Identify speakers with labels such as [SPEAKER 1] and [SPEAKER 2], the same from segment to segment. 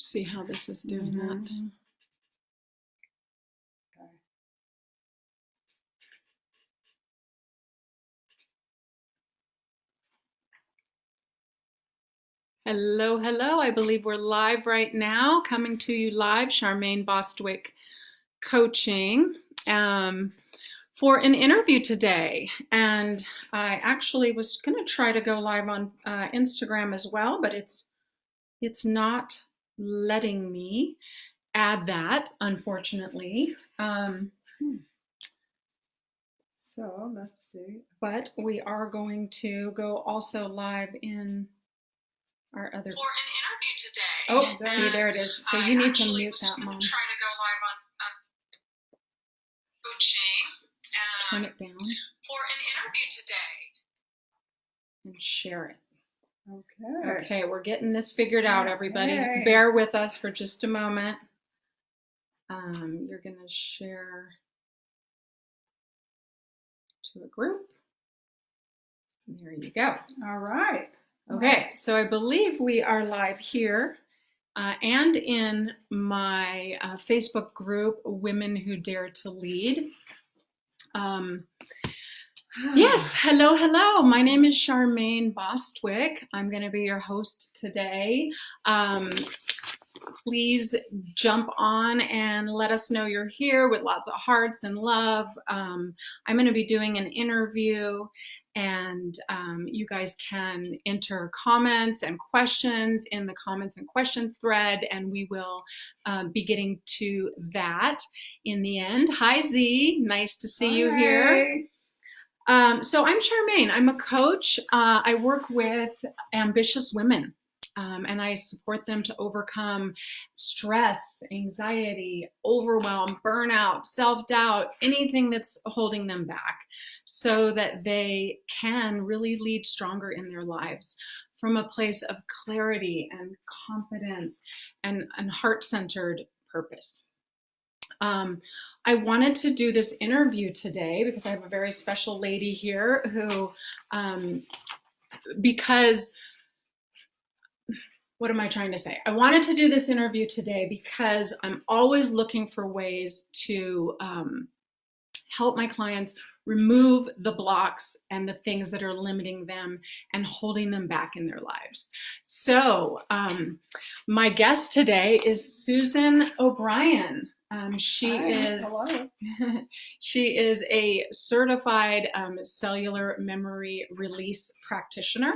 [SPEAKER 1] see how this is doing that thing.
[SPEAKER 2] Okay.
[SPEAKER 1] Hello, hello. I believe we're live right now, coming to you live, Charmaine Bostwick Coaching, for an interview today. And I actually was going to try to go live on Instagram as well, but it's not letting me add that, unfortunately.
[SPEAKER 2] So let's see.
[SPEAKER 1] But we are going to go also live in our other.
[SPEAKER 3] For an interview today.
[SPEAKER 1] Oh, see, there it is. So you need to mute that, Mom.
[SPEAKER 3] Try to go live on coaching.
[SPEAKER 1] Turn it down.
[SPEAKER 3] For an interview today.
[SPEAKER 1] And share it.
[SPEAKER 2] Okay.
[SPEAKER 1] Okay, we're getting this figured out, everybody.
[SPEAKER 2] Okay.
[SPEAKER 1] Bear with us for just a moment. You're going to share to a group. There you go.
[SPEAKER 2] All right.
[SPEAKER 1] Okay, so I believe we are live here and in my Facebook group, Women Who Dare to Lead. Yes, hello, hello. My name is Charmaine Bostwick. I'm going to be your host today. Please jump on and let us know you're here with lots of hearts and love. I'm going to be doing an interview, and you guys can enter comments and questions in the comments and questions thread, and we will be getting to that in the end. Hi, Z. Nice to see you here. So I'm Charmaine. I'm a coach. I work with ambitious women, and I support them to overcome stress, anxiety, overwhelm, burnout, self-doubt, anything that's holding them back, so that they can really lead stronger in their lives from a place of clarity and confidence and heart-centered purpose. I wanted to do this interview today because I have a very special lady here who, what am I trying to say? I wanted to do this interview today because I'm always looking for ways to help my clients remove the blocks and the things that are limiting them and holding them back in their lives. So my guest today is Susan O'Brien. She is a certified cellular memory release practitioner.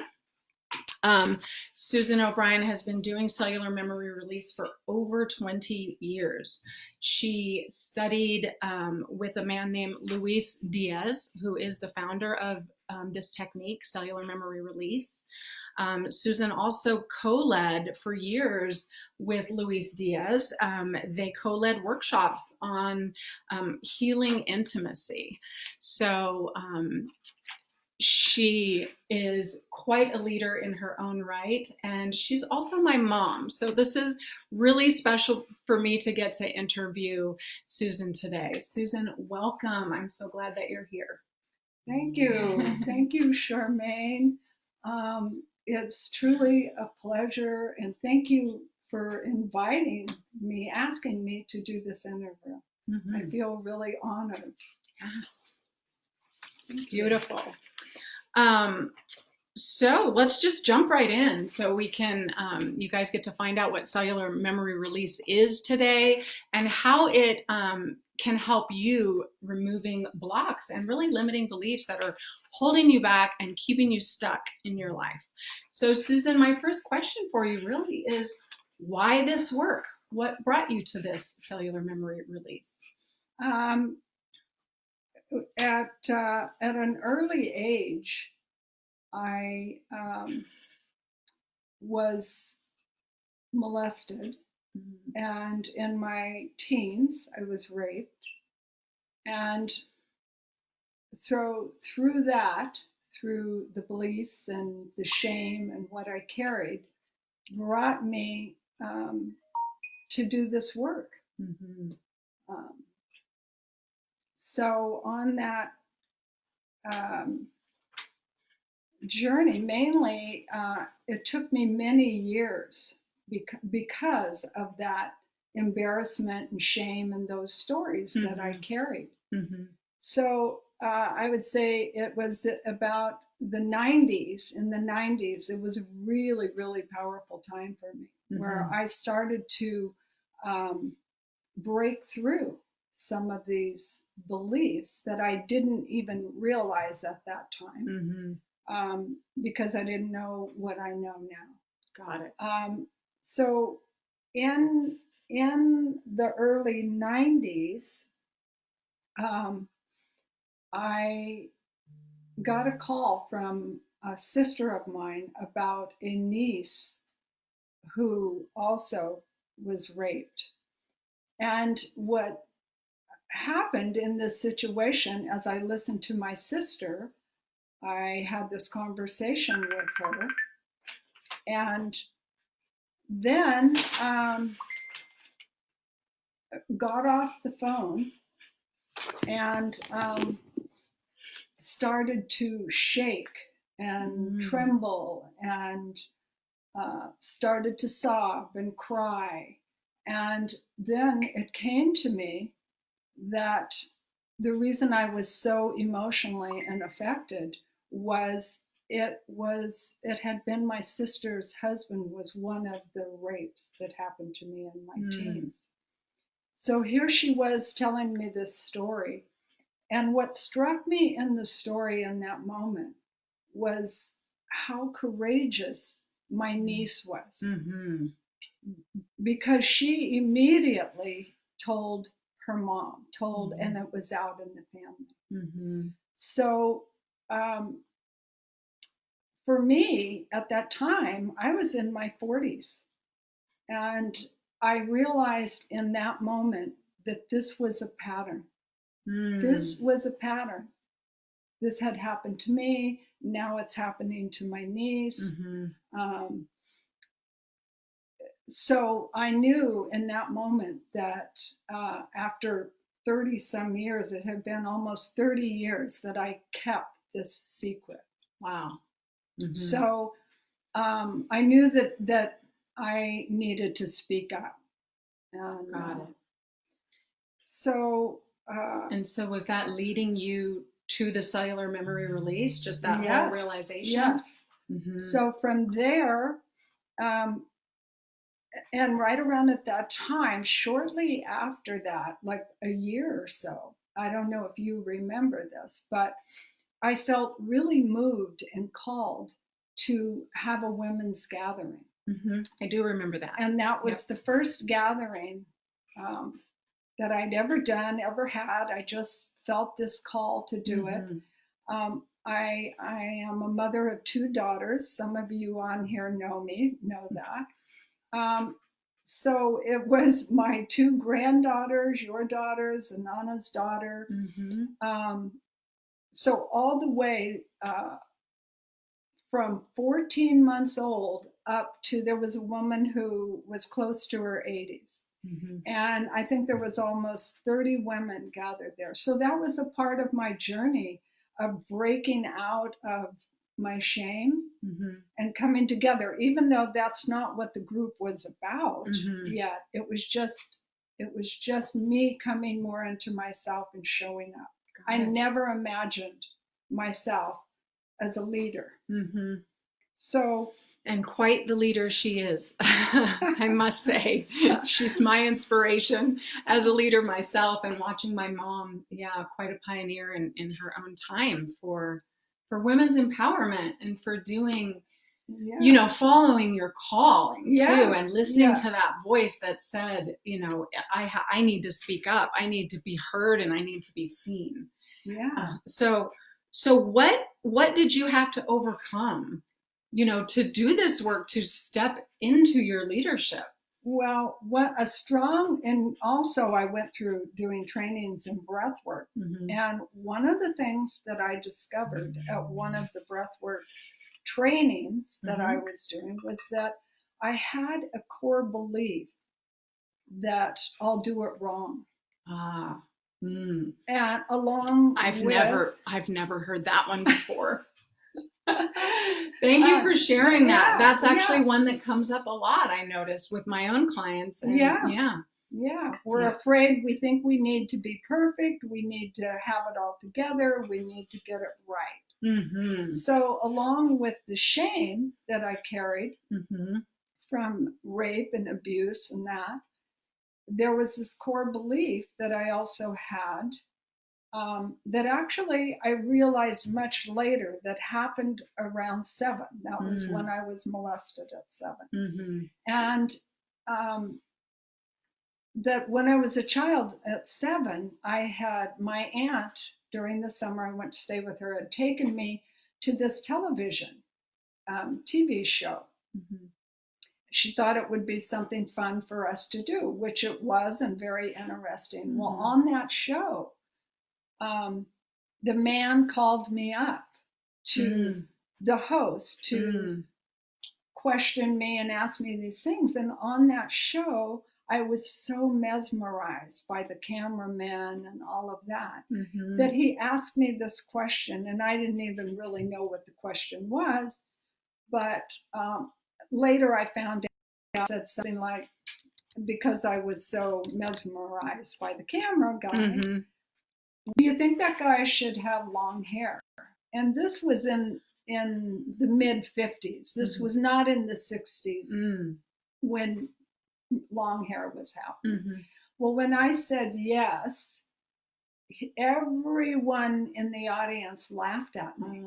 [SPEAKER 1] Susan O'Brien has been doing cellular memory release for over 20 years. She studied with a man named Luis Diaz, who is the founder of this technique, cellular memory release. Susan also co-led for years with Luis Diaz. They co-led workshops on healing intimacy. So she is quite a leader in her own right, and she's also my mom. So this is really special for me to get to interview Susan today. Susan, welcome. I'm so glad that you're here.
[SPEAKER 2] Thank you. Thank you, Charmaine. It's truly a pleasure, and thank you for inviting me, asking me to do this interview. Mm-hmm. I feel really honored.
[SPEAKER 1] Beautiful. So let's just jump right in so we can, you guys get to find out what cellular memory release is today and how it can help you removing blocks and really limiting beliefs that are holding you back and keeping you stuck in your life. So Susan, my first question for you really is, why this work? What brought you to this cellular memory release?
[SPEAKER 2] At an early age, I was molested, and in my teens, I was raped. And so through that, through the beliefs and the shame and what I carried, brought me to do this work. Mm-hmm. So on that journey, mainly, it took me many years because of that embarrassment and shame and those stories that I carried. So I would say it was about the 90s. In the 90s, it was a really, really powerful time for me, where I started to break through some of these beliefs that I didn't even realize at that time, because I didn't know what I know now.
[SPEAKER 1] Got it.
[SPEAKER 2] So in the early 90s, I got a call from a sister of mine about a niece who also was raped. And what happened in this situation, as I listened to my sister, I had this conversation with her, and then got off the phone and started to shake and tremble and started to sob and cry. And then it came to me that the reason I was so emotionally and affected was it had been my sister's husband was one of the rapes that happened to me in my teens. So here she was telling me this story. And what struck me in the story in that moment was how courageous my niece was. Because she immediately told her mom, and it was out in the family. So for me, at that time, I was in my 40s. And I realized in that moment that this was a pattern. This was a pattern. This had happened to me. Now it's happening to my niece. So I knew in that moment that after 30 some years, it had been almost 30 years that I kept this secret.
[SPEAKER 1] Wow.
[SPEAKER 2] So I knew that I needed to speak up.
[SPEAKER 1] Got it.
[SPEAKER 2] So
[SPEAKER 1] and so was that leading you to the cellular memory release, just that whole realization?
[SPEAKER 2] Yes. So from there, and right around at that time, shortly after that, like a year or so, I don't know if you remember this, but I felt really moved and called to have a women's gathering.
[SPEAKER 1] I do remember that.
[SPEAKER 2] And that was the first gathering that I'd ever done, ever had. I just felt this call to do it. I am a mother of 2 daughters. Some of you on here know that. So it was my 2 granddaughters, your daughters, and Anna's daughter. So all the way from 14 months old up to, there was a woman who was close to her 80s. And I think there was almost 30 women gathered there. So that was a part of my journey of breaking out of my shame and coming together, even though that's not what the group was about yet. It was just me coming more into myself and showing up. I never imagined myself as a leader. So,
[SPEAKER 1] and quite the leader she is, I must say. She's my inspiration as a leader myself, and watching my mom, quite a pioneer in her own time for women's empowerment and for doing, following your calling too, and listening to that voice that said, I need to speak up, I need to be heard, and I need to be seen. So what did you have to overcome, to do this work, to step into your leadership?
[SPEAKER 2] Well, and also I went through doing trainings in breath work. And one of the things that I discovered at one of the breath work trainings that I was doing was that I had a core belief that I'll do it wrong. And I've never
[SPEAKER 1] heard that one before. Thank you for sharing that.
[SPEAKER 2] Yeah,
[SPEAKER 1] That's actually
[SPEAKER 2] yeah.
[SPEAKER 1] one that comes up a lot, I notice, with my own clients. And
[SPEAKER 2] Yeah. We're afraid. We think we need to be perfect. We need to have it all together. We need to get it right.
[SPEAKER 1] Mm-hmm.
[SPEAKER 2] So, along with the shame that I carried
[SPEAKER 1] Mm-hmm.
[SPEAKER 2] from rape and abuse and that, there was this core belief that I also had, that actually I realized much later that happened around 7. That was when I was molested at 7.
[SPEAKER 1] Mm-hmm.
[SPEAKER 2] And that when I was a child at 7, I had my aunt, during the summer I went to stay with her, had taken me to this television TV show.
[SPEAKER 1] Mm-hmm.
[SPEAKER 2] She thought it would be something fun for us to do, which it was, and very interesting.
[SPEAKER 1] Mm-hmm.
[SPEAKER 2] Well, on that show, the man called me up to the host to question me and ask me these things. And on that show, I was so mesmerized by the cameraman and all of that, that he asked me this question, and I didn't even really know what the question was. But later I found out, said something like, because I was so mesmerized by the camera guy, do you think that guy should have long hair? And this was in the mid 50s. This was not in the 60s when long hair was happening. Well, when I said yes, everyone in the audience laughed at me.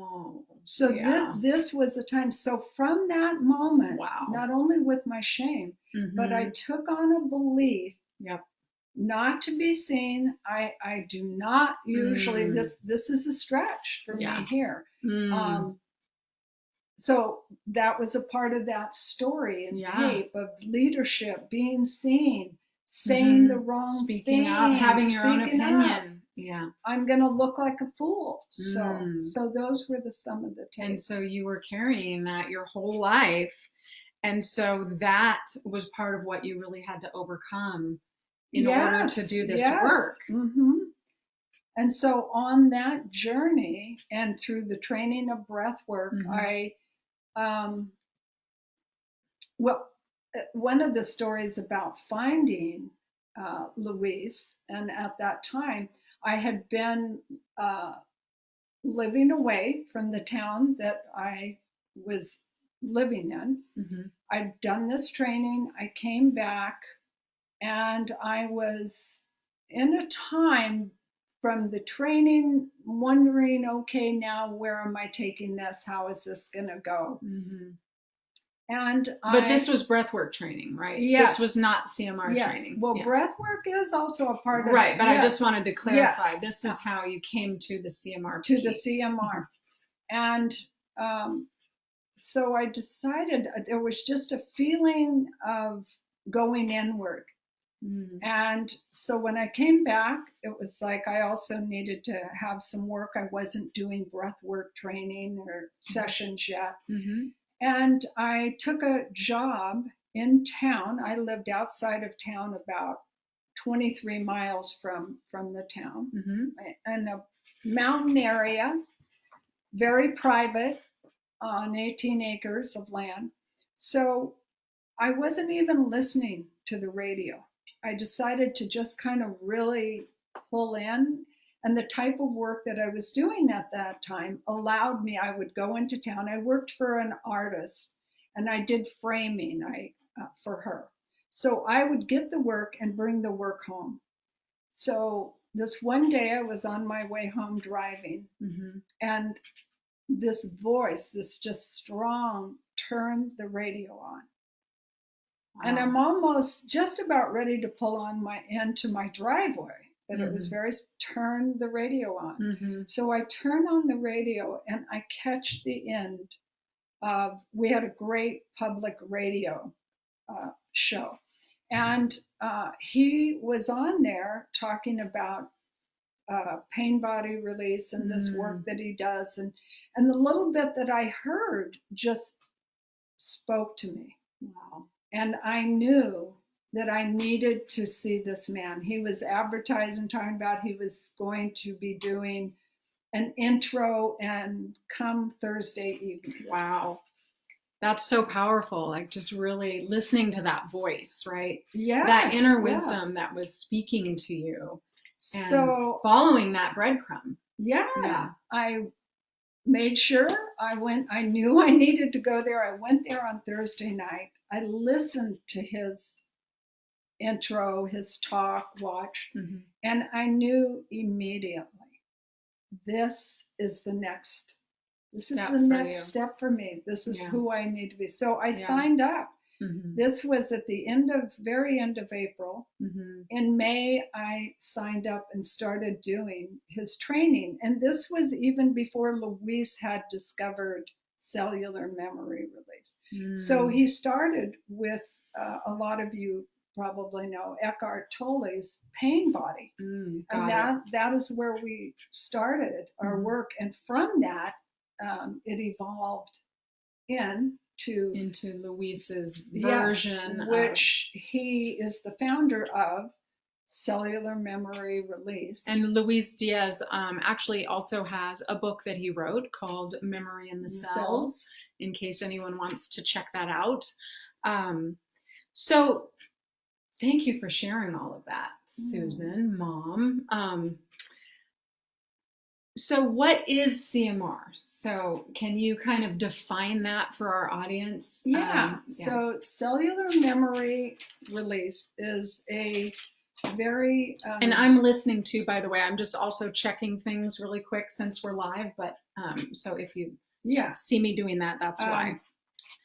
[SPEAKER 2] So this was a time. So from that moment, not only with my shame, but I took on a belief not to be seen. I do not usually, this is a stretch for me here. So that was a part of that story and tape of leadership, being seen, saying the wrong
[SPEAKER 1] speaking
[SPEAKER 2] thing,
[SPEAKER 1] up, having your own opinion.
[SPEAKER 2] Up. Yeah, I'm going to look like a fool. So those were some of the tapes.
[SPEAKER 1] And so you were carrying that your whole life, and so that was part of what you really had to overcome in order to do this work.
[SPEAKER 2] And so on that journey and through the training of breath work, well, one of the stories about finding Louise, and at that time I had been living away from the town that I was living in. I'd done this training, I came back, and I was in a time from the training wondering, okay, now where am I taking this? How is this going to go?
[SPEAKER 1] But this was breathwork training, right?
[SPEAKER 2] Yes.
[SPEAKER 1] This was not CMR training.
[SPEAKER 2] Well, breathwork is also a part of it.
[SPEAKER 1] Right, but I just wanted to clarify. This is how you came to the CMR piece.
[SPEAKER 2] To the CMR. And so I decided there was just a feeling of going inward. And so when I came back, it was like I also needed to have some work. I wasn't doing breathwork training or sessions yet. And I took a job in town. I lived outside of town, about 23 miles from the town, in a mountain area, very private, on 18 acres of land. So I wasn't even listening to the radio. I decided to just kind of really pull in. And the type of work that I was doing at that time allowed me, I would go into town. I worked for an artist and I did framing for her. So I would get the work and bring the work home. So this one day I was on my way home driving, and this voice, this just strong, turned the radio on. And I'm almost just about ready to pull on into my driveway, but it was very, turn the radio on. So I turn on the radio and I catch the end of, we had a great public radio show. And he was on there talking about pain body release and this work that he does. And the little bit that I heard just spoke to me. And I knew that I needed to see this man. He was advertising, talking about he was going to be doing an intro and come Thursday evening.
[SPEAKER 1] Wow. That's so powerful. Like just really listening to that voice, right?
[SPEAKER 2] Yes,
[SPEAKER 1] that inner
[SPEAKER 2] yes.
[SPEAKER 1] wisdom that was speaking to you and
[SPEAKER 2] So
[SPEAKER 1] following that breadcrumb.
[SPEAKER 2] yeah, I made sure I knew I needed to go there. I went there on Thursday night. I listened to his intro, his talk, watched, and I knew immediately this is the next step for me. This is who I need to be. So I signed up. This was at the very end of April. In May, I signed up and started doing his training. And this was even before Luis had discovered cellular memory release. So he started with, a lot of you probably know, Eckhart Tolle's pain body. And that is where we started our work. And from that, it evolved into
[SPEAKER 1] Luis's version,
[SPEAKER 2] which he is the founder of Cellular Memory Release.
[SPEAKER 1] And Luis Diaz actually also has a book that he wrote called Memory in the Cells, in case anyone wants to check that out. So thank you for sharing all of that, Susan, Mom. So what is CMR? So can you kind of define that for our audience?
[SPEAKER 2] Yeah. So cellular memory release is a very...
[SPEAKER 1] and I'm listening too, by the way. I'm just also checking things really quick since we're live. But so if you see me doing that, that's why.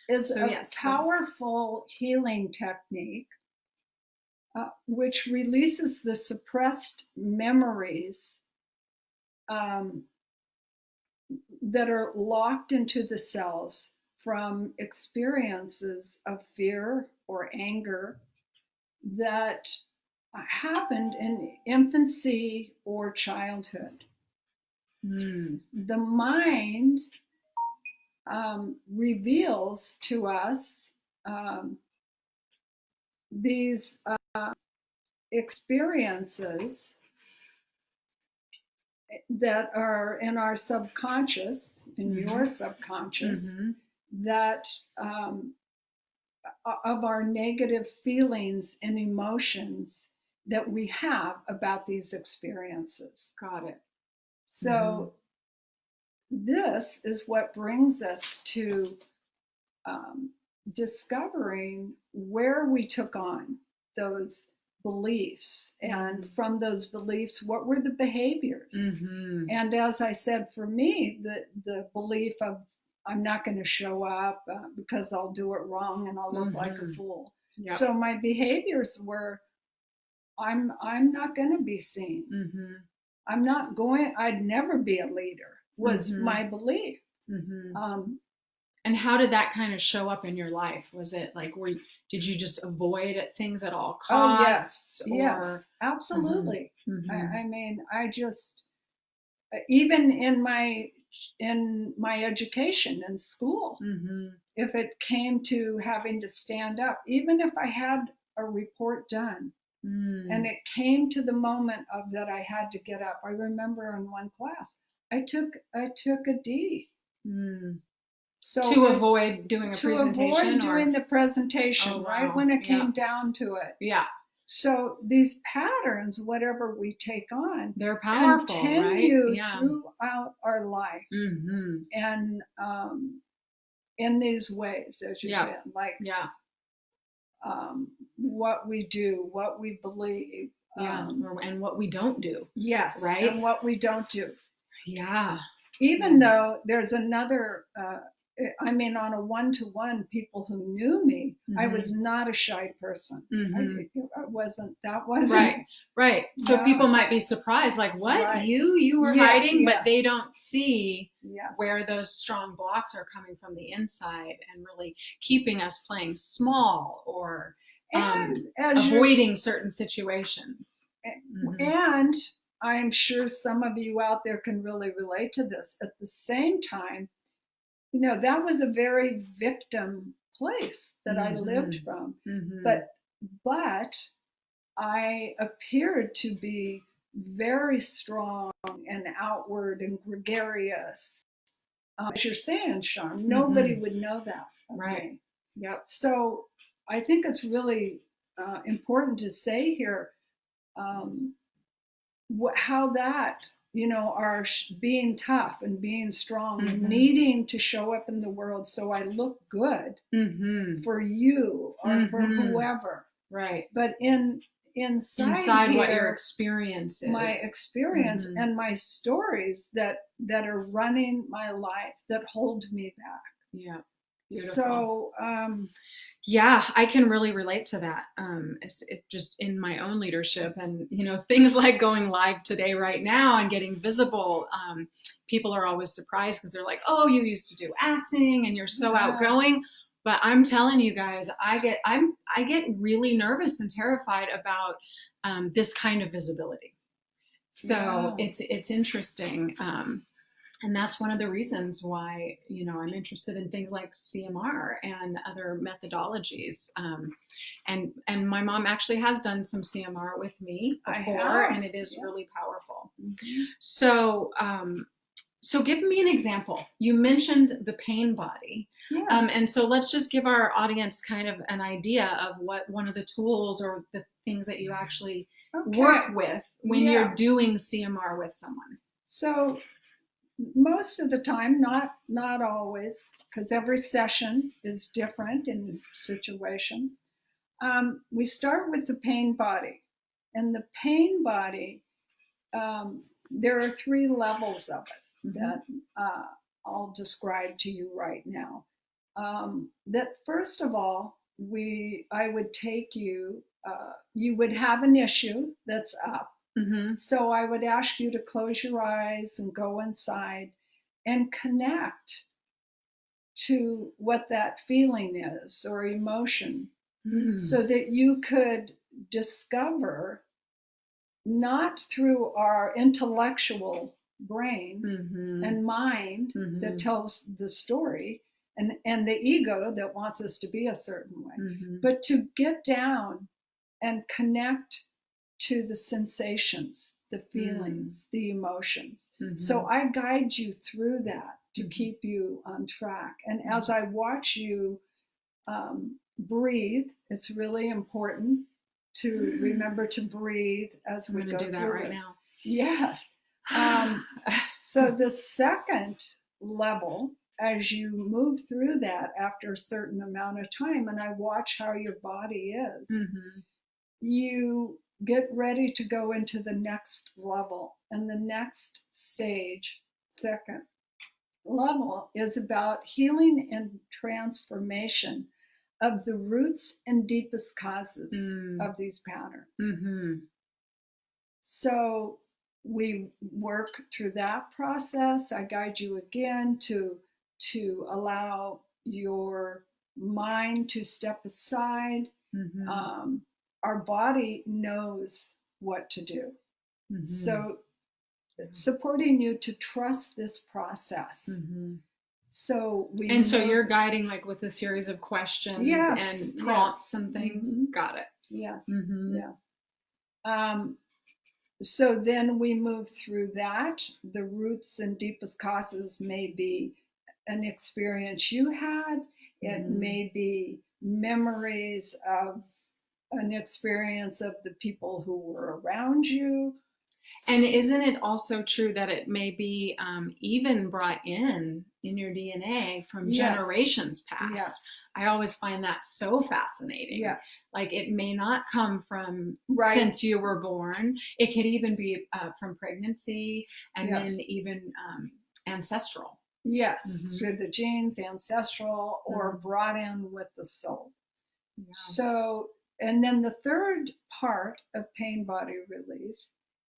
[SPEAKER 2] It's a powerful healing technique which releases the suppressed memories that are locked into the cells from experiences of fear or anger that happened in infancy or childhood. The mind reveals to us these experiences that are in our subconscious, in your subconscious, that of our negative feelings and emotions that we have about these experiences.
[SPEAKER 1] Got it.
[SPEAKER 2] So this is what brings us to discovering where we took on those beliefs, and from those beliefs, what were the behaviors? And as I said, for me, the belief of I'm not going to show up because I'll do it wrong and I'll look like a fool. So my behaviors were, I'm not going to be seen. I'd never be a leader, was my belief.
[SPEAKER 1] And how did that kind of show up in your life? Was it like, did you just avoid things at all costs?
[SPEAKER 2] Yes, absolutely. I mean, I just, even in my education in school, if it came to having to stand up, even if I had a report done, and it came to the moment of that I had to get up. I remember in one class, I took a D. So
[SPEAKER 1] to avoid doing a presentation?
[SPEAKER 2] To avoid doing the presentation, right when it came down to it.
[SPEAKER 1] Yeah.
[SPEAKER 2] So these patterns, whatever we take on,
[SPEAKER 1] they're powerful,
[SPEAKER 2] continue throughout our life. And in these ways, as you said, like what we do, what we believe.
[SPEAKER 1] And what we don't do.
[SPEAKER 2] Yes,
[SPEAKER 1] right?
[SPEAKER 2] And what we don't do.
[SPEAKER 1] Yeah.
[SPEAKER 2] Even though there's another, I mean, on a one-to-one, people who knew me, I was not a shy person. I wasn't.
[SPEAKER 1] Right. So people might be surprised, like, what? You were hiding, but they don't see where those strong blocks are coming from the inside and really keeping us playing small or avoiding certain situations.
[SPEAKER 2] And I'm sure some of you out there can really relate to this. At the same time, you know, that was a very victim place that I lived from. But I appeared to be very strong and outward and gregarious. As you're saying, Charm, nobody would know that.
[SPEAKER 1] Right. Yep.
[SPEAKER 2] So I think it's really important to say here how that, are being tough and being strong and needing to show up in the world so I look good for you or for whoever.
[SPEAKER 1] Right.
[SPEAKER 2] But inside here,
[SPEAKER 1] what your experience is.
[SPEAKER 2] My experience and my stories that are running my life that hold me back.
[SPEAKER 1] Yeah. Beautiful.
[SPEAKER 2] So,
[SPEAKER 1] yeah, I can really relate to that. It just in my own leadership and, things like going live today right now and getting visible. People are always surprised because they're like, oh, you used to do acting and you're so outgoing. But I'm telling you guys, I get really nervous and terrified about this kind of visibility. So it's interesting. And that's one of the reasons why, I'm interested in things like CMR and other methodologies. And my mom actually has done some CMR with me before, and it is really powerful. So, so give me an example. You mentioned the pain body. And so let's just give our audience kind of an idea of what one of the tools or the things that you actually work with when you're doing CMR with someone.
[SPEAKER 2] So most of the time, not always, because every session is different in situations. We start with the pain body. And the pain body, there are 3 levels of it that I'll describe to you right now. That first of all, I would take you, you would have an issue that's up. So I would ask you to close your eyes and go inside and connect to what that feeling is or emotion so that you could discover, not through our intellectual brain and mind that tells the story and the ego that wants us to be a certain way, but to get down and connect to the sensations, the feelings, the emotions. So I guide you through that to keep you on track. And as I watch you breathe, it's really important to remember to breathe as we go through this. I'm going to do that right now. Yes. So the second level, as you move through that after a certain amount of time, and I watch how your body is, you get ready to go into the next level. And the next stage, second level, is about healing and transformation of the roots and deepest causes of these patterns. So we work through that process. I guide you again to allow your mind to step aside. Our body knows what to do. So supporting you to trust this process. So
[SPEAKER 1] you're guiding like with a series of questions and prompts and things. Got it.
[SPEAKER 2] Yes. So then we move through that. The roots and deepest causes may be an experience you had. It may be memories of an experience of the people who were around you.
[SPEAKER 1] And isn't it also true that it may be even brought in your DNA from generations past? I always find that so fascinating. Like it may not come from since you were born. It could even be from pregnancy and then even ancestral.
[SPEAKER 2] Through the genes, ancestral, or brought in with the soul. So, and then the third part of pain body release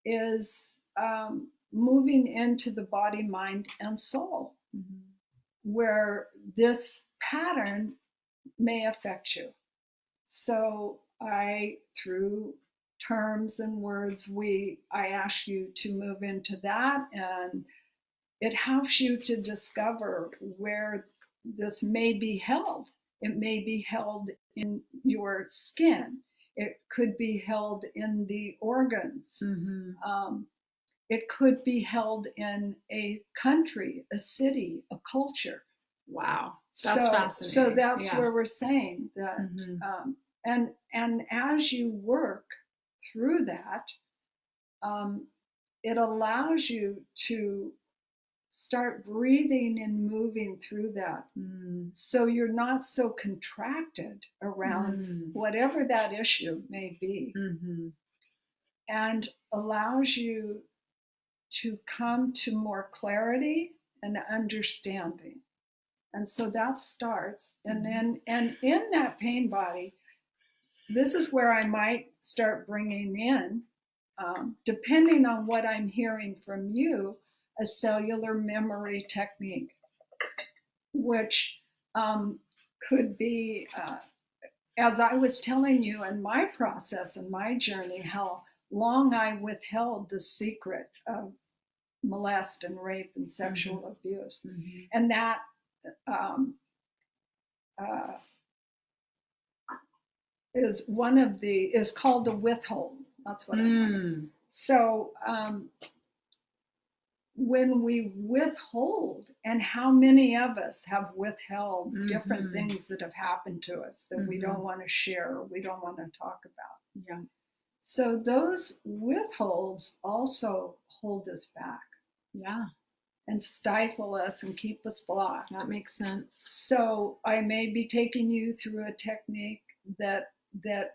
[SPEAKER 2] is moving into the body, mind, and soul, where this pattern may affect you. So through terms and words, I ask you to move into that, and it helps you to discover where this may be held. It may be held in your skin. It could be held in the organs.
[SPEAKER 1] Mm-hmm.
[SPEAKER 2] It could be held in a country, a city, a culture.
[SPEAKER 1] Wow, that's
[SPEAKER 2] So
[SPEAKER 1] fascinating.
[SPEAKER 2] that's
[SPEAKER 1] Yeah.
[SPEAKER 2] where we're saying that,
[SPEAKER 1] Mm-hmm.
[SPEAKER 2] and as you work through that, it allows you to start breathing and moving through that. So you're not so contracted around whatever that issue may be, and allows you to come to more clarity and understanding. And so that starts, and then, and in that pain body, this is where I might start bringing in, depending on what I'm hearing from you, a cellular memory technique, which could be, as I was telling you in my process and my journey, how long I withheld the secret of molest and rape and sexual abuse. And that is one of the, is called a withhold. That's what I mean. So when we withhold, and how many of us have withheld different things that have happened to us that we don't want to share or we don't want to talk about.
[SPEAKER 1] Yeah.
[SPEAKER 2] So those withholds also hold us back.
[SPEAKER 1] Yeah.
[SPEAKER 2] And stifle us and keep us blocked.
[SPEAKER 1] That makes sense.
[SPEAKER 2] So I may be taking you through a technique that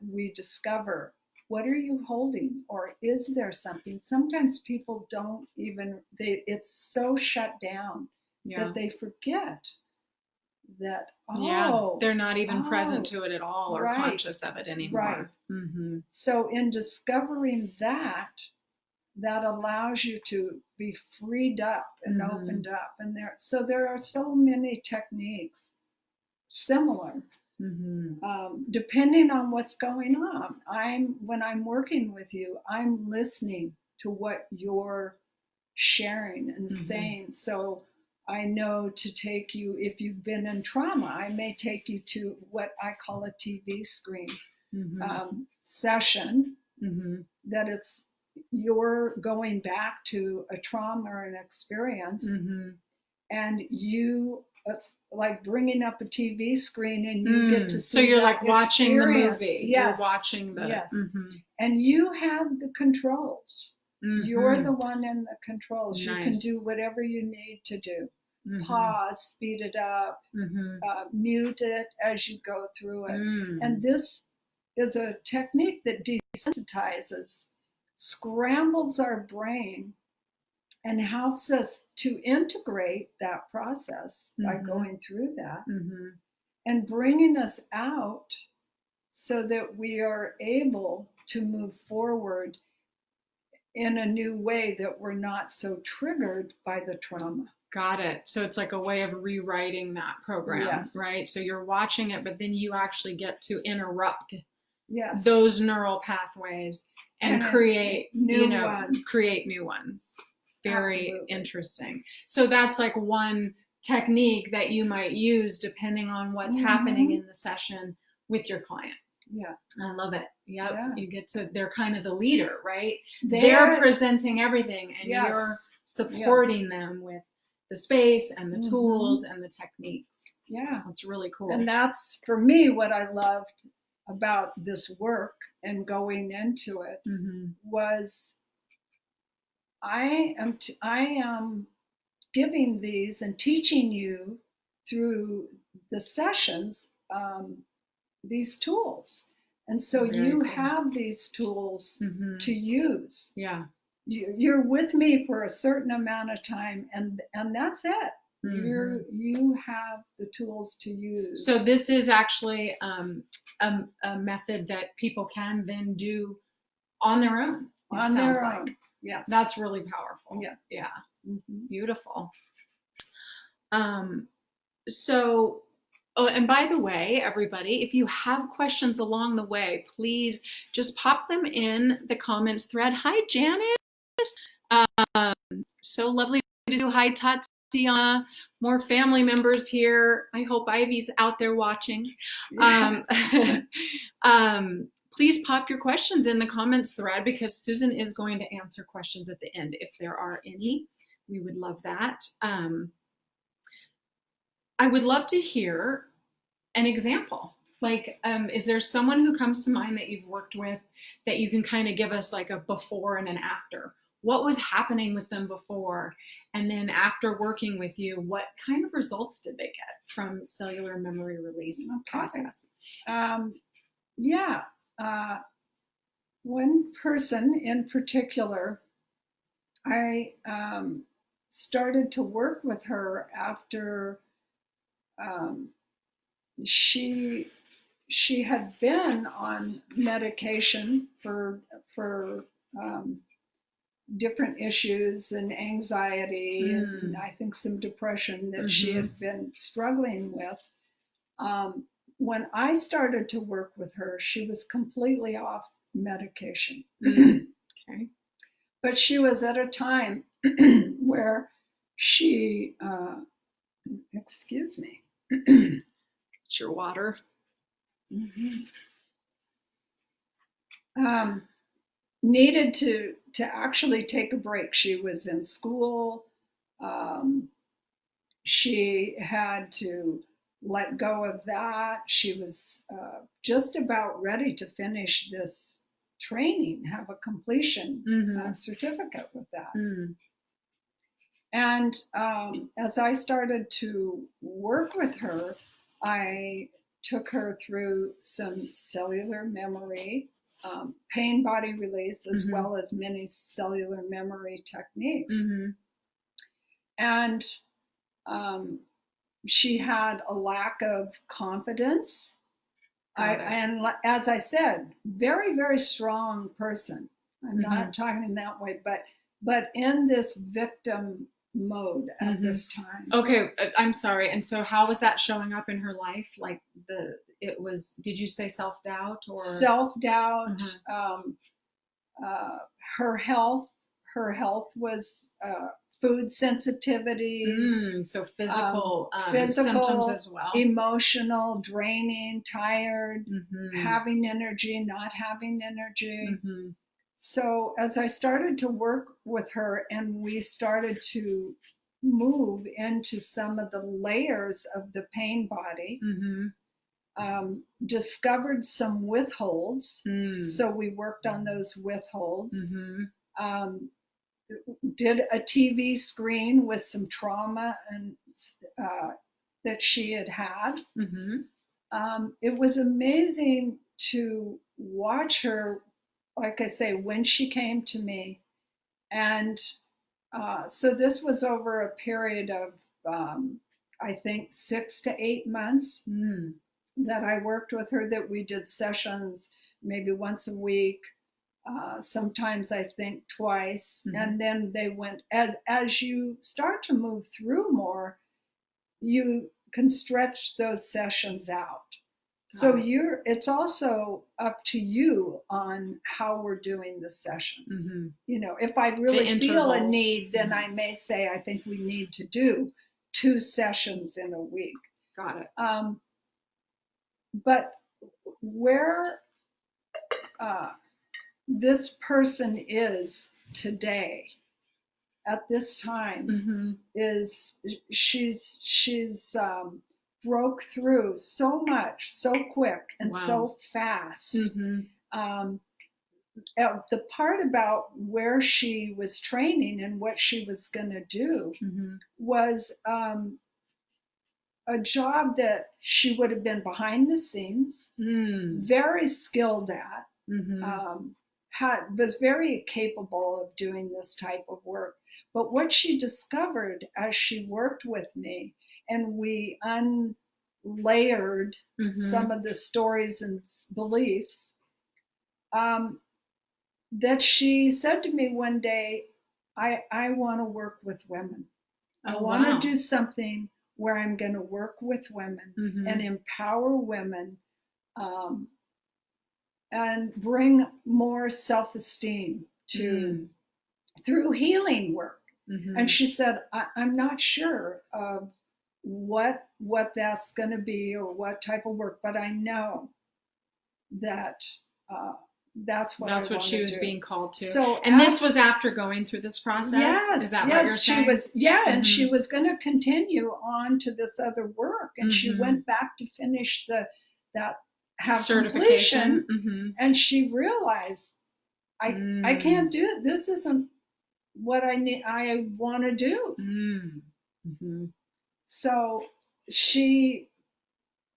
[SPEAKER 2] we discover, what are you holding, or is there something? Sometimes people don't even, it's so shut down that they forget that,
[SPEAKER 1] they're not even present to it at all, or conscious of it anymore.
[SPEAKER 2] Right. So in discovering that allows you to be freed up and opened up. And there are so many techniques similar, depending on what's going on. When I'm working with you, I'm listening to what you're sharing and saying. So I know to take you, if you've been in trauma, I may take you to what I call a TV screen session, that you're going back to a trauma or an experience, and it's like bringing up a TV screen, and you get to see.
[SPEAKER 1] So you're like watching the movie.
[SPEAKER 2] Yes.
[SPEAKER 1] You're watching the.
[SPEAKER 2] And you have the controls. You're the one in the controls. You can do whatever you need to do. Pause, speed it up, mute it as you go through it. And this is a technique that desensitizes, scrambles our brain, and helps us to integrate that process by going through that, and bringing us out so that we are able to move forward in a new way, that we're not so triggered by the trauma.
[SPEAKER 1] Got it. So it's like a way of rewriting that program, right? So you're watching it, but then you actually get to interrupt those neural pathways and create new ones. Very interesting. So that's like one technique that you might use depending on what's happening in the session with your client.
[SPEAKER 2] Yeah.
[SPEAKER 1] I love it. Yep. Yeah. You get to, they're kind of the leader, right? They're presenting everything, and you're supporting them with the space and the tools and the techniques.
[SPEAKER 2] Yeah.
[SPEAKER 1] That's really cool.
[SPEAKER 2] And that's, for me, what I loved about this work and going into it was I am giving these and teaching you through the sessions these tools. And so you have these tools to use.
[SPEAKER 1] Yeah.
[SPEAKER 2] You're with me for a certain amount of time, and that's it. You have the tools to use.
[SPEAKER 1] So this is actually a method that people can then do on their own.
[SPEAKER 2] On their own. Yes.
[SPEAKER 1] That's really powerful.
[SPEAKER 2] Yeah.
[SPEAKER 1] Yeah. Beautiful. So, and by the way, everybody, if you have questions along the way, please just pop them in the comments thread. Hi, Janice. So lovely to do. Hi, Tatiana. More family members here. I hope Ivy's out there watching. please pop your questions in the comments thread, because Susan is going to answer questions at the end if there are any. We would love that. I would love to hear an example. Like, is there someone who comes to mind that you've worked with that you can kind of give us like a before and an after? What was happening with them before? And then after working with you, what kind of results did they get from cellular memory release process?
[SPEAKER 2] Yeah. One person in particular, I started to work with her after she had been on medication for different issues and anxiety and I think some depression that she had been struggling with. When I started to work with her, she was completely off medication.
[SPEAKER 1] Okay.
[SPEAKER 2] But she was at a time where she, excuse me.
[SPEAKER 1] It's your water.
[SPEAKER 2] Needed to actually take a break. She was in school. She had to let go of that. She was just about ready to finish this training, have a completion certificate with that. And as I started to work with her, I took her through some cellular memory, pain body release, as well as many cellular memory techniques. And she had a lack of confidence. And as I said, very, very strong person. I'm not talking in that way, but in this victim mode at this time.
[SPEAKER 1] Okay, I'm sorry. And so how was that showing up in her life? Like it was, did you say self-doubt or?
[SPEAKER 2] Self-doubt, her health was food sensitivities.
[SPEAKER 1] So physical symptoms as well.
[SPEAKER 2] Emotional, draining, tired, having energy, not having energy. So as I started to work with her and we started to move into some of the layers of the pain body, discovered some withholds. So we worked on those withholds. Did a TV screen with some trauma and that she had. It was amazing to watch her, like I say, when she came to me. And so this was over a period of, I think, 6 to 8 months that I worked with her, that we did sessions maybe once a week. Sometimes I think twice, and then they went, as you start to move through more, you can stretch those sessions out. So it's also up to you on how we're doing the sessions. You know, if I really feel a need, then I may say, I think we need to do 2 sessions in a week.
[SPEAKER 1] Got it.
[SPEAKER 2] But where this person is today at this time is she's broke through so much so quick and so fast. The part about where she was training and what she was going to do was a job that she would have been behind the scenes, very skilled at, was very capable of doing this type of work. But what she discovered as she worked with me and we unlayered some of the stories and beliefs, that she said to me one day, I want to work with women. I want to do something where I'm going to work with women and empower women and bring more self-esteem to through healing work. And she said, I'm not sure of what that's going to be or what type of work, but I know that that's what
[SPEAKER 1] That's
[SPEAKER 2] I
[SPEAKER 1] what
[SPEAKER 2] want
[SPEAKER 1] she
[SPEAKER 2] to
[SPEAKER 1] was
[SPEAKER 2] do.
[SPEAKER 1] being called to.
[SPEAKER 2] So
[SPEAKER 1] And this was after going through this process?
[SPEAKER 2] Yes,
[SPEAKER 1] Is that what
[SPEAKER 2] yes,
[SPEAKER 1] you're
[SPEAKER 2] she
[SPEAKER 1] saying?
[SPEAKER 2] was. Yeah, and she was going to continue on to this other work, and she went back to finish that have
[SPEAKER 1] certification,
[SPEAKER 2] completion, and she realized I can't do it. This isn't what I want to do. So she,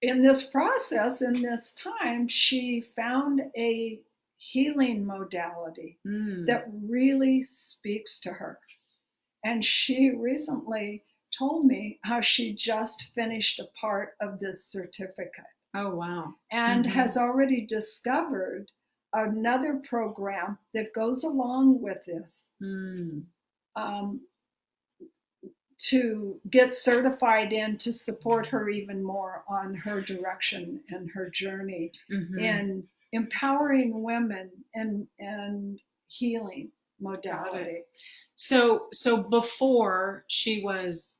[SPEAKER 2] in this process, in this time, she found a healing modality that really speaks to her. And she recently told me how she just finished a part of this certificate.
[SPEAKER 1] Oh, wow.
[SPEAKER 2] And has already discovered another program that goes along with this to get certified in to support her even more on her direction and her journey in empowering women and healing modality.
[SPEAKER 1] So before she was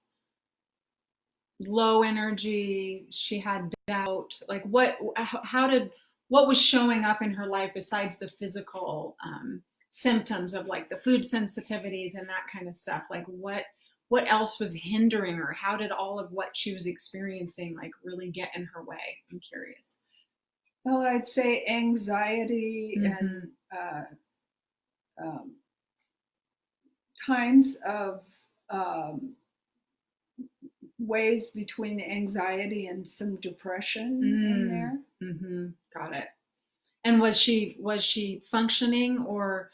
[SPEAKER 1] low energy, she had doubt, like what was showing up in her life besides the physical symptoms of like the food sensitivities and that kind of stuff? Like what else was hindering her? How did all of what she was experiencing like really get in her way? I'm curious.
[SPEAKER 2] Well, I'd say anxiety and times of waves between anxiety and some depression in there.
[SPEAKER 1] Got it. And was she functioning or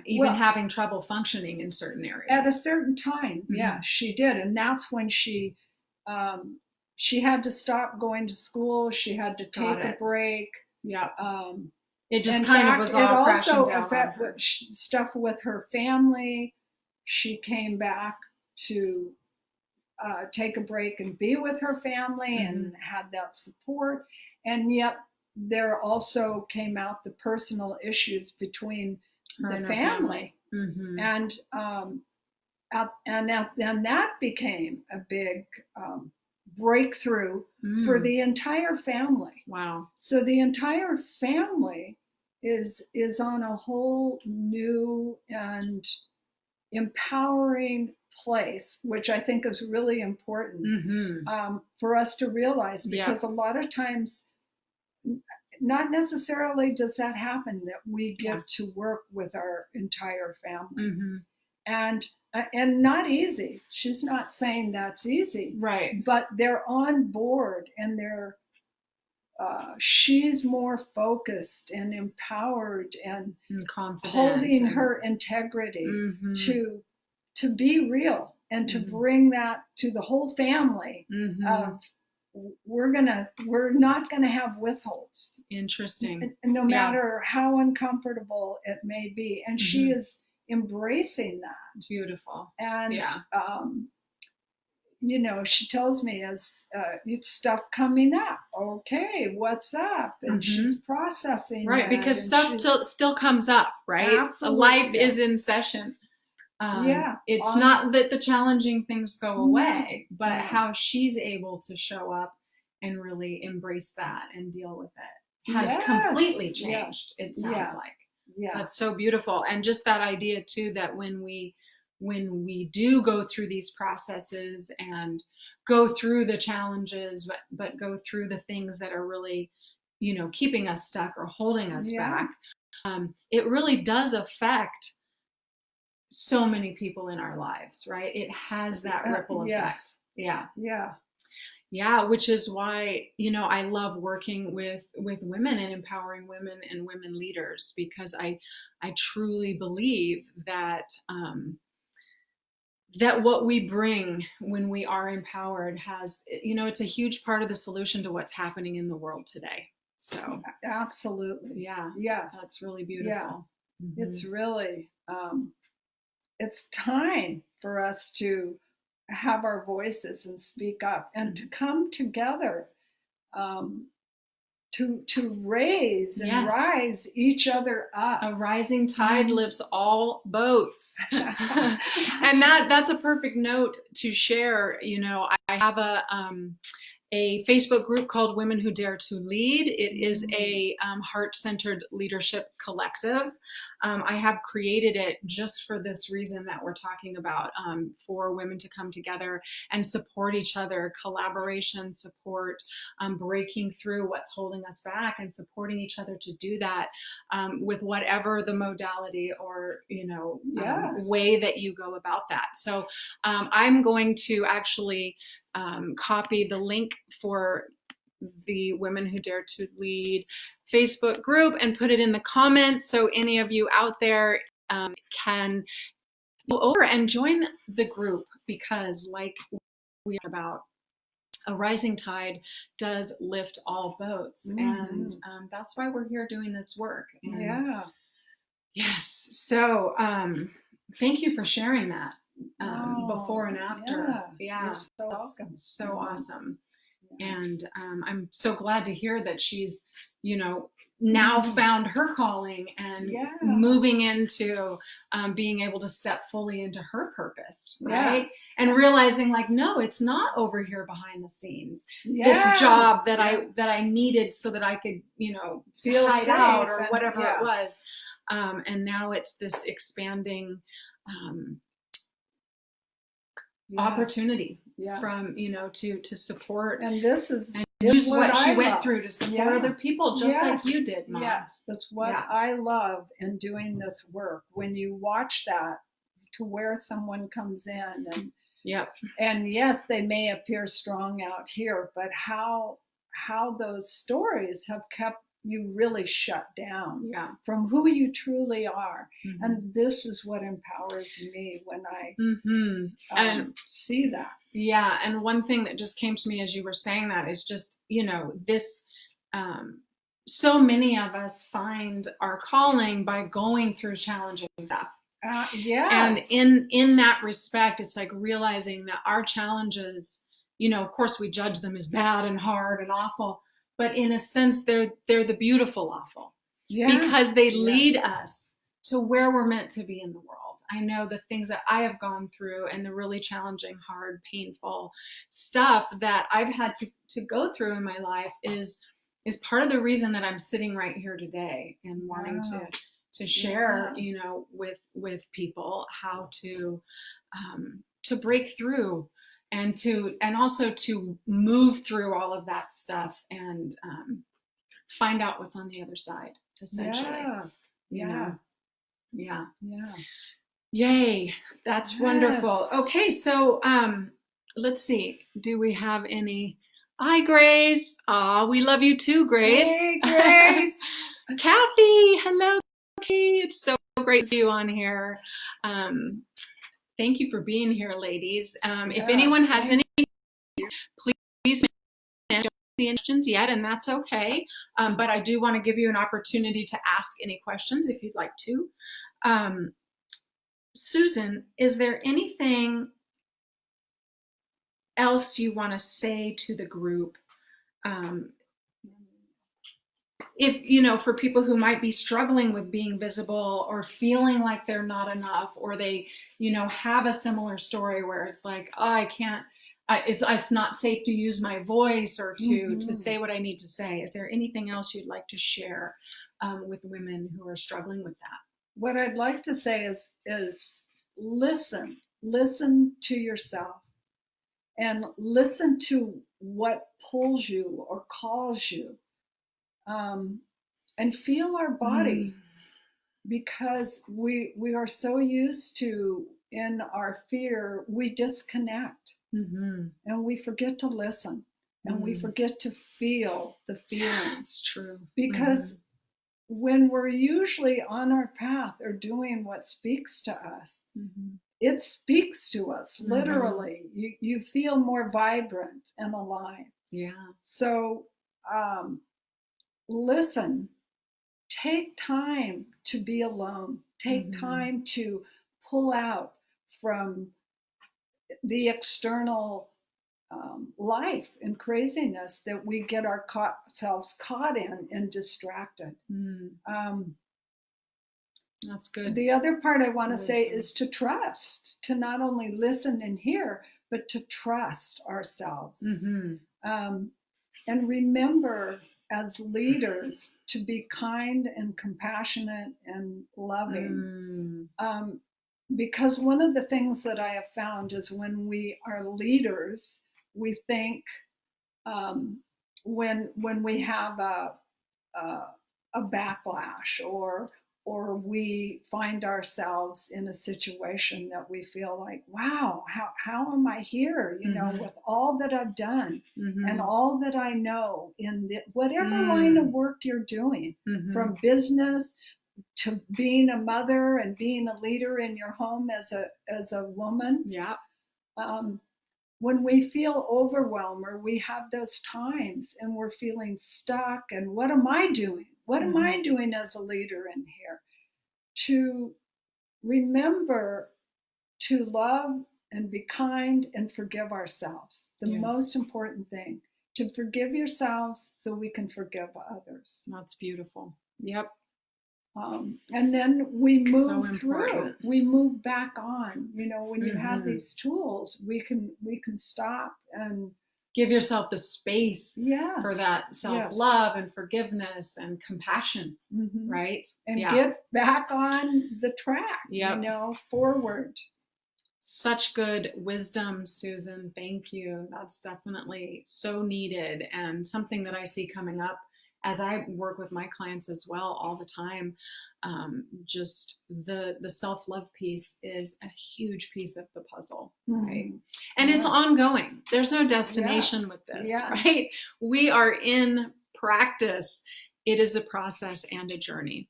[SPEAKER 1] even having trouble functioning in certain areas?
[SPEAKER 2] At a certain time, yeah, she did, and that's when she had to stop going to school. She had to take a break.
[SPEAKER 1] Yeah. It just kind of was all crashing down on her.
[SPEAKER 2] It also affected stuff with her family. She came back to take a break and be with her family and had that support. And yet there also came out the personal issues between the family. And that became a big breakthrough for the entire family.
[SPEAKER 1] Wow.
[SPEAKER 2] So the entire family is on a whole new and empowering place, which I think is really important for us to realize, because a lot of times not necessarily does that happen, that we get to work with our entire family. And not easy. She's not saying that's easy,
[SPEAKER 1] right?
[SPEAKER 2] But they're on board, and they're she's more focused and empowered and
[SPEAKER 1] confident,
[SPEAKER 2] holding her integrity to be real and to bring that to the whole family. Of we're not gonna have withholds.
[SPEAKER 1] Interesting.
[SPEAKER 2] No matter how uncomfortable it may be, and she is embracing that.
[SPEAKER 1] Beautiful.
[SPEAKER 2] And you know, she tells me as stuff coming up. Okay, what's up? And she's processing,
[SPEAKER 1] right? Because stuff still comes up, right?
[SPEAKER 2] Absolutely.
[SPEAKER 1] Life is in session. It's not that the challenging things go away, but how she's able to show up and really embrace that and deal with it has completely changed. It sounds like. Yeah, that's so beautiful. And just that idea too, that when we do go through these processes and go through the challenges, but go through the things that are really, you know, keeping us stuck or holding us back, it really does affect so many people in our lives, right? It has that ripple effect. Yeah, which is why, you know, I love working with women and empowering women and women leaders, because I truly believe that that what we bring when we are empowered has, you know, it's a huge part of the solution to what's happening in the world today. So
[SPEAKER 2] absolutely.
[SPEAKER 1] Yes, that's really beautiful.
[SPEAKER 2] It's really it's time for us to have our voices and speak up and to come together to raise and rise each other up.
[SPEAKER 1] A rising tide lifts all boats. And that's a perfect note to share. You know, I have a Facebook group called Women Who Dare to Lead. It is a heart-centered leadership collective. I have created it just for this reason that we're talking about, for women to come together and support each other, collaboration, support, breaking through what's holding us back, and supporting each other to do that with whatever the modality or way that you go about that. So I'm going to actually copy the link for the Women Who Dare to Lead Facebook group and put it in the comments, so any of you out there can go over and join the group, because like we are about, a rising tide does lift all boats. And that's why we're here doing this work. And yes, so thank you for sharing that. Before and after.
[SPEAKER 2] You're so welcome.
[SPEAKER 1] So awesome. And I'm so glad to hear that she's, now found her calling and moving into being able to step fully into her purpose, right? And realizing like, no, it's not over here behind the scenes. This job that I needed so that I could,
[SPEAKER 2] feel
[SPEAKER 1] hide
[SPEAKER 2] safe
[SPEAKER 1] out or
[SPEAKER 2] and,
[SPEAKER 1] whatever it was. And now it's this expanding opportunity from, to support.
[SPEAKER 2] And this is
[SPEAKER 1] and use what she went through to support other people, just like you did, Mom.
[SPEAKER 2] Yes, that's what I love in doing this work. When you watch that, to where someone comes in and and yes, they may appear strong out here, but how those stories have kept you really shut down from who you truly are. And this is what empowers me when I see that.
[SPEAKER 1] Yeah, and one thing that just came to me as you were saying that is just, this, so many of us find our calling by going through challenging stuff. And in that respect, it's like realizing that our challenges, of course we judge them as bad and hard and awful, but in a sense, they're the beautiful awful, because they lead us to where we're meant to be in the world. I know the things that I have gone through and the really challenging, hard, painful stuff that I've had to go through in my life is part of the reason that I'm sitting right here today and wanting to share, with people how to break through. And also to move through all of that stuff and find out what's on the other side, essentially. Yay, that's wonderful. Okay, so let's see. Do we have any? Hi, Grace. We love you too, Grace.
[SPEAKER 2] Hey, Grace.
[SPEAKER 1] Kathy, hello, Kathy. It's so great to see you on here. Thank you for being here, ladies. If anyone has any, please don't see questions yet, and that's okay. But I do want to give you an opportunity to ask any questions if you'd like to. Susan, is there anything else you want to say to the group? If, for people who might be struggling with being visible or feeling like they're not enough, or they, have a similar story where it's like, oh, I can't, it's not safe to use my voice or to say what I need to say. Is there anything else you'd like to share with women who are struggling with that?
[SPEAKER 2] What I'd like to say is listen to yourself, and listen to what pulls you or calls you, and feel our body, because we are so used to, in our fear, we disconnect, and we forget to listen, and we forget to feel the feelings.
[SPEAKER 1] It's true.
[SPEAKER 2] Because when we're usually on our path or doing what speaks to us, it speaks to us, literally. You feel more vibrant and alive. So listen, take time to be alone. Take time to pull out from the external life and craziness that we get ourselves caught in and distracted.
[SPEAKER 1] That's good.
[SPEAKER 2] The other part I want to say is to trust, to not only listen and hear, but to trust ourselves. And remember, as leaders, to be kind and compassionate and loving. Because one of the things that I have found is when we are leaders, we think when we have a backlash, or we find ourselves in a situation that we feel like, wow, how am I here? You know, with all that I've done and all that I know in whatever line of work you're doing, from business to being a mother and being a leader in your home as a woman.
[SPEAKER 1] Yeah.
[SPEAKER 2] When we feel overwhelmed, or we have those times and we're feeling stuck, and what am I doing? What am I doing as a leader in here? To remember to love and be kind and forgive ourselves. The most important thing, to forgive yourselves so we can forgive others.
[SPEAKER 1] That's beautiful. Yep.
[SPEAKER 2] And then we move
[SPEAKER 1] So
[SPEAKER 2] through.
[SPEAKER 1] important.
[SPEAKER 2] We move back on. You know, when you have these tools, we can stop and
[SPEAKER 1] give yourself the space
[SPEAKER 2] yes.
[SPEAKER 1] for that self-love and forgiveness and compassion, right?
[SPEAKER 2] And get back on the track, you know, forward.
[SPEAKER 1] Such good wisdom, Susan. Thank you. That's definitely so needed, and something that I see coming up as I work with my clients as well all the time. Just the self-love piece is a huge piece of the puzzle, right? And it's ongoing. There's no destination with this, right? We are in practice. It is a process and a journey.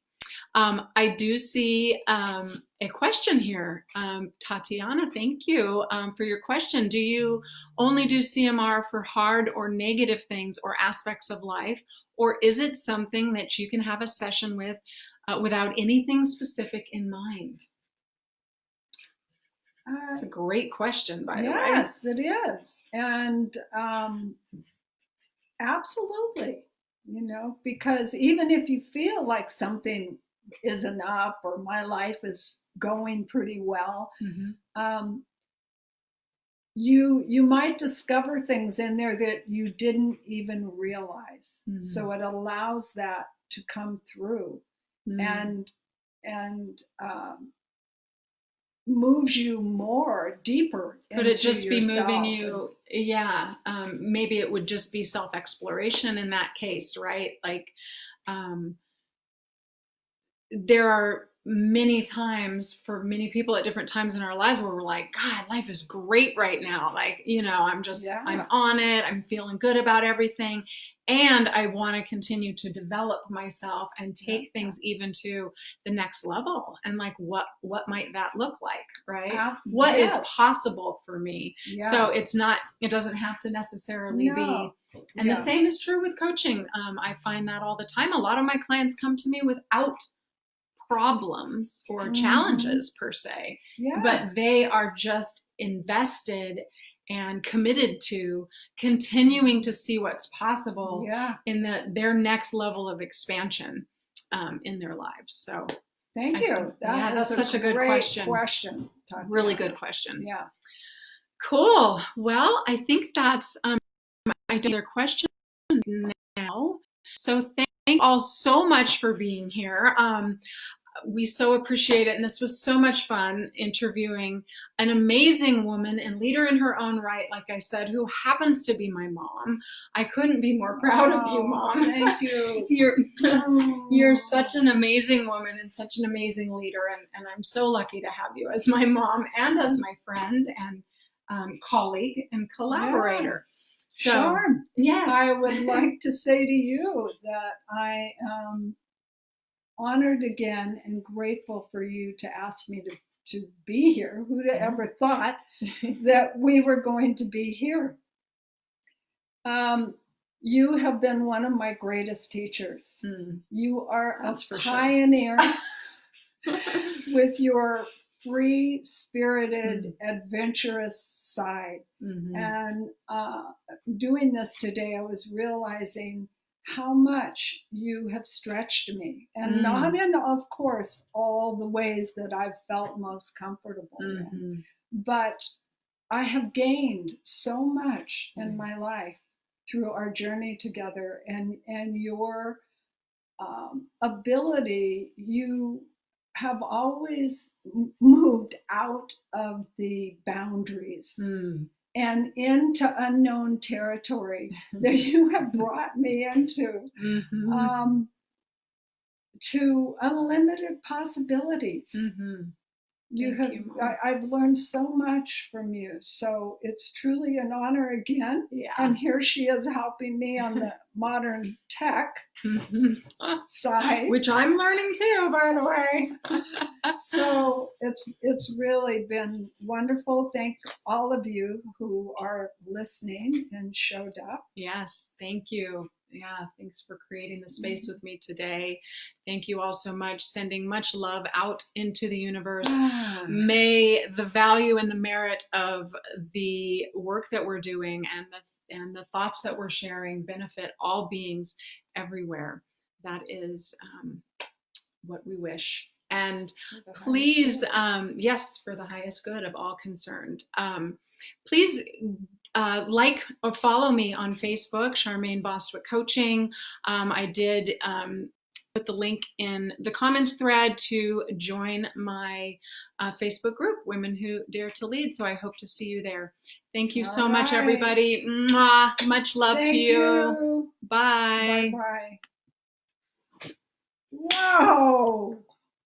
[SPEAKER 1] I do see a question here. Tatiana, thank you for your question. Do you only do CMR for hard or negative things or aspects of life? Or is it something that you can have a session with without anything specific in mind? It's a great question, by the way.
[SPEAKER 2] Yes, it is. And absolutely, you know, because even if you feel like something isn't up, or my life is going pretty well, you might discover things in there that you didn't even realize. So it allows that to come through and moves you more deeper.
[SPEAKER 1] Could it just be
[SPEAKER 2] yourself.
[SPEAKER 1] moving you? Maybe it would just be self-exploration in that case, right? Like there are many times for many people at different times in our lives where we're like, God, life is great right now. Like, you know, I'm on it. I'm feeling good about everything. And I want to continue to develop myself and take things even to the next level. And like, what might that look like, right? What is possible for me? So it doesn't have to necessarily be. And the same is true with coaching. I find that all the time. A lot of my clients come to me without problems or challenges per se, but they are just invested and committed to continuing to see what's possible in their next level of expansion in their lives. So
[SPEAKER 2] thank you.
[SPEAKER 1] That's such a good question. Really good question.
[SPEAKER 2] Yeah.
[SPEAKER 1] Cool. Well, I think that's I do their question now. So thank you all so much for being here. We so appreciate it. And this was so much fun interviewing an amazing woman and leader in her own right, like I said, who happens to be my mom. I couldn't be more proud of you, Mom.
[SPEAKER 2] Thank you.
[SPEAKER 1] You're such an amazing woman and such an amazing leader. And I'm so lucky to have you as my mom and as my friend and colleague and collaborator. So,
[SPEAKER 2] Charm.
[SPEAKER 1] Yes.
[SPEAKER 2] I would like to say to you that I am honored again and grateful for you to ask me to be here. Who'd have ever thought that we were going to be here? You have been one of my greatest teachers. You are a pioneer with your free-spirited, adventurous side. And doing this today, I was realizing how much you have stretched me, and not in, of course, all the ways that I've felt most comfortable in, but I have gained so much in my life through our journey together, and your ability. You have always moved out of the boundaries and into unknown territory that you have brought me into, to unlimited possibilities. I've learned so much from you, so it's truly an honor again.
[SPEAKER 1] Yeah.
[SPEAKER 2] And here she is helping me on the modern tech side,
[SPEAKER 1] which I'm learning too, by the way.
[SPEAKER 2] So it's really been wonderful. Thank all of you who are listening and showed up.
[SPEAKER 1] Yes, thank you. Yeah, thanks for creating the space with me today. Thank you all so much. Sending much love out into the universe. May the value and the merit of the work that we're doing and the thoughts that we're sharing benefit all beings everywhere. That is what we wish. And please, yes, for the highest good of all concerned. Please like or follow me on Facebook, Charmaine Bostwick Coaching. I did put the link in the comments thread to join my Facebook group, Women Who Dare to Lead. So I hope to see you there. Thank you so much, everybody. Mwah. Much love to you. Bye.
[SPEAKER 2] Bye-bye. Wow.